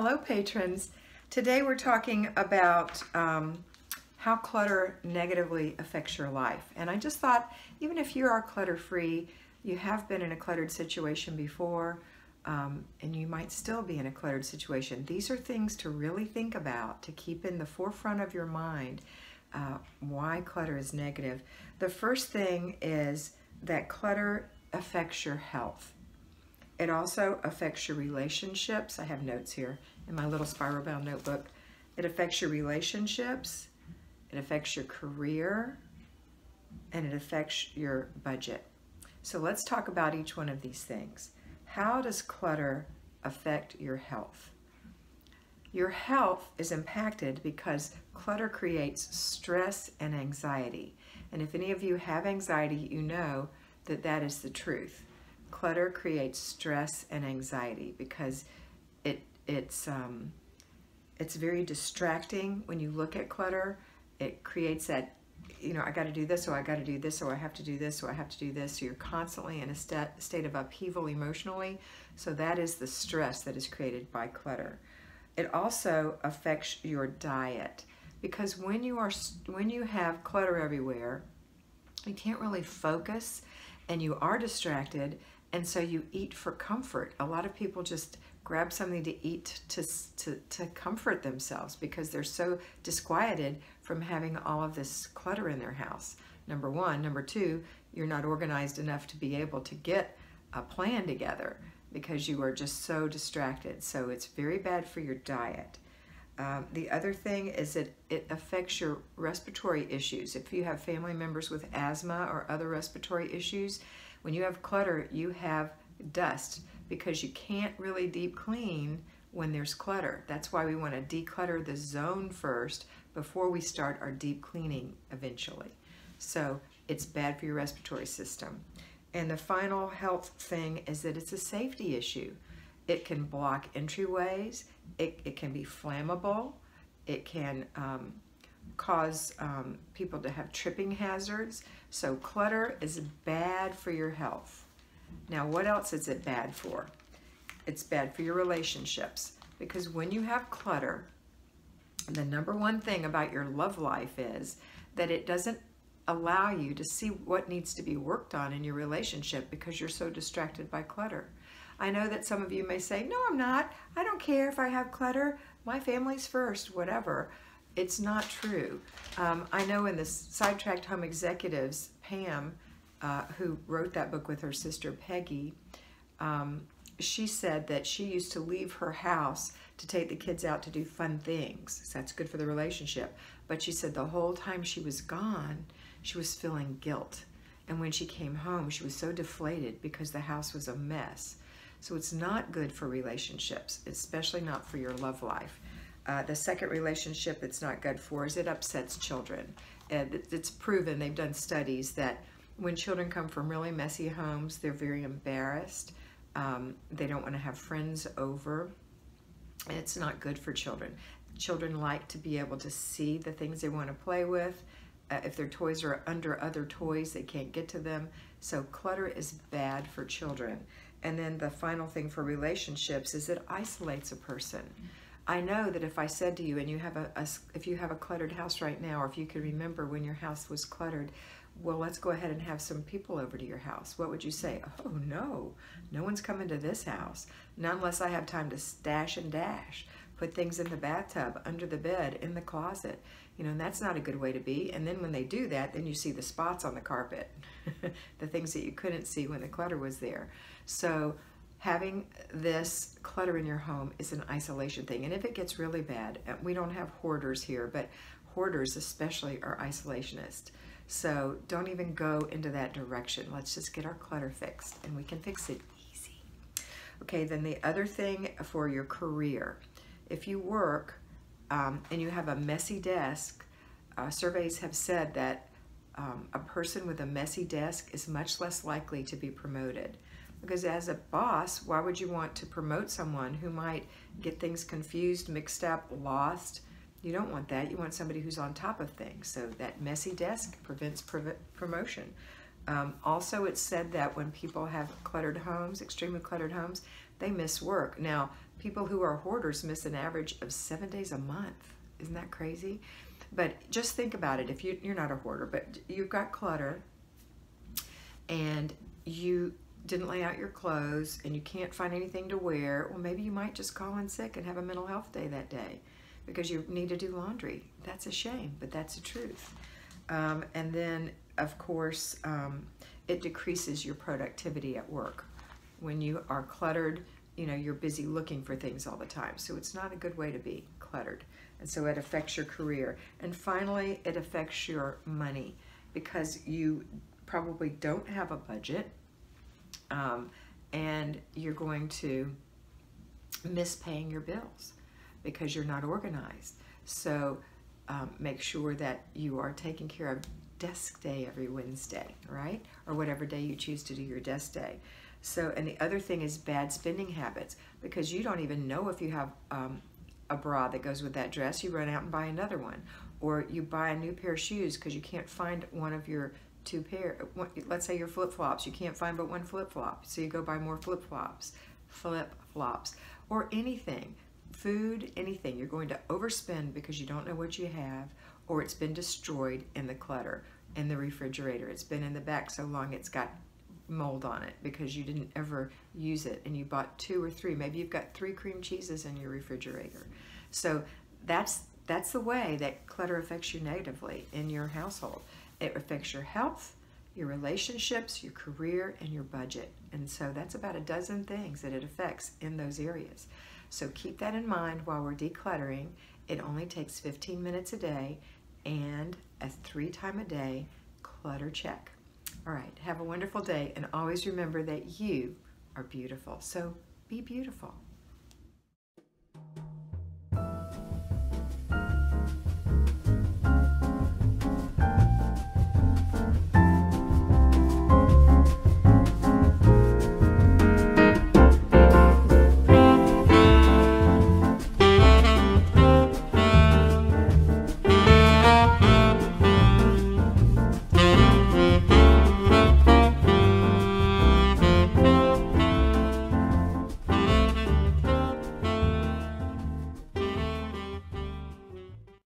Hello patrons. Today we're talking about how clutter negatively affects your life. And I just thought, even if you are clutter-free, you have been in a cluttered situation before, and you might still be in a cluttered situation. These are things to really think about, to keep in the forefront of your mind why clutter is negative. The first thing is that clutter affects your health. It also affects your relationships. I have notes here in my little spiral bound notebook. It affects your relationships, it affects your career, and it affects your budget. So let's talk about each one of these things. How does clutter affect your health? Your health is impacted because clutter creates stress and anxiety. And if any of you have anxiety, you know that that is the truth. Clutter creates stress and anxiety because it's very distracting when you look at clutter. It creates that, you know, I got to do this, or I got to do this, or I have to do this, or I have to do this. So you're constantly in a state of upheaval emotionally. So that is the stress that is created by clutter. It also affects your diet because when you have clutter everywhere, you can't really focus and you are distracted, and so you eat for comfort. A lot of people just grab something to eat to comfort themselves because they're so disquieted from having all of this clutter in their house. Number one. Number two, you're not organized enough to be able to get a plan together because you are just so distracted. So it's very bad for your diet. The other thing is that it affects your respiratory issues. If you have family members with asthma or other respiratory issues, when you have clutter, you have dust because you can't really deep clean when there's clutter. That's why we want to declutter the zone first before we start our deep cleaning eventually. So it's bad for your respiratory system. And the final health thing is that it's a safety issue. It can block entryways, it can be flammable, it can cause people to have tripping hazards. So clutter is bad for your health. Now, what else is it bad for? It's bad for your relationships because when you have clutter, the number one thing about your love life is that it doesn't allow you to see what needs to be worked on in your relationship because you're so distracted by clutter. I know that some of you may say, no, I'm not. I don't care if I have clutter. My family's first, whatever. It's not true. I know in the Sidetracked Home Executives, Pam, who wrote that book with her sister Peggy, she said that she used to leave her house to take the kids out to do fun things. So that's good for the relationship. But she said the whole time she was gone, she was feeling guilt. And when she came home, she was so deflated because the house was a mess. So it's not good for relationships, especially not for your love life. The second relationship it's not good for is it upsets children. And it's proven, they've done studies, that when children come from really messy homes, they're very embarrassed. They don't want to have friends over. And it's not good for children. Children like to be able to see the things they want to play with. If their toys are under other toys, they can't get to them. So clutter is bad for children. And then the final thing for relationships is it isolates a person. I know that if I said to you, and if you have a cluttered house right now, or if you can remember when your house was cluttered, well, let's go ahead and have some people over to your house. What would you say? Oh no, no one's coming to this house. Not unless I have time to stash and dash. Put things in the bathtub, under the bed, in the closet. You know, and that's not a good way to be. And then when they do that, then you see the spots on the carpet. The things that you couldn't see when the clutter was there. So having this clutter in your home is an isolation thing. And if it gets really bad, we don't have hoarders here, but hoarders especially are isolationists. So don't even go into that direction. Let's just get our clutter fixed, and we can fix it easy. Okay, then the other thing for your career. If you work and you have a messy desk, surveys have said that a person with a messy desk is much less likely to be promoted. Because as a boss, why would you want to promote someone who might get things confused, mixed up, lost? You don't want that. You want somebody who's on top of things. So that messy desk prevents promotion. Also, it's said that when people have cluttered homes, extremely cluttered homes, they miss work. Now, people who are hoarders miss an average of 7 days a month. Isn't that crazy? But just think about it. If you're not a hoarder, but you've got clutter and you didn't lay out your clothes and you can't find anything to wear, well, maybe you might just call in sick and have a mental health day that day because you need to do laundry. That's a shame, but that's the truth. And then, of course, it decreases your productivity at work. When you are cluttered, you know, you're busy looking for things all the time. So it's not a good way to be cluttered. And so it affects your career. And finally, it affects your money because you probably don't have a budget, and you're going to miss paying your bills because you're not organized. So make sure that you are taking care of desk day every Wednesday, right? Or whatever day you choose to do your desk day. So, and the other thing is bad spending habits, because you don't even know if you have a bra that goes with that dress. You run out and buy another one, or you buy a new pair of shoes because you can't find one of your two pair. Let's say your flip-flops, you can't find but one flip-flop, so you go buy more flip-flops, or anything, food, anything. You're going to overspend because you don't know what you have, or it's been destroyed in the clutter in the refrigerator. It's been in the back so long it's got mold on it because you didn't ever use it and you bought 2 or 3. Maybe you've got 3 cream cheeses in your refrigerator. So that's the way that clutter affects you negatively in your household. It affects your health, your relationships, your career, and your budget. And so that's about a dozen things that it affects in those areas. So keep that in mind while we're decluttering. It only takes 15 minutes a day and a 3-time-a-day clutter check. All right, have a wonderful day, and always remember that you are beautiful. So be beautiful.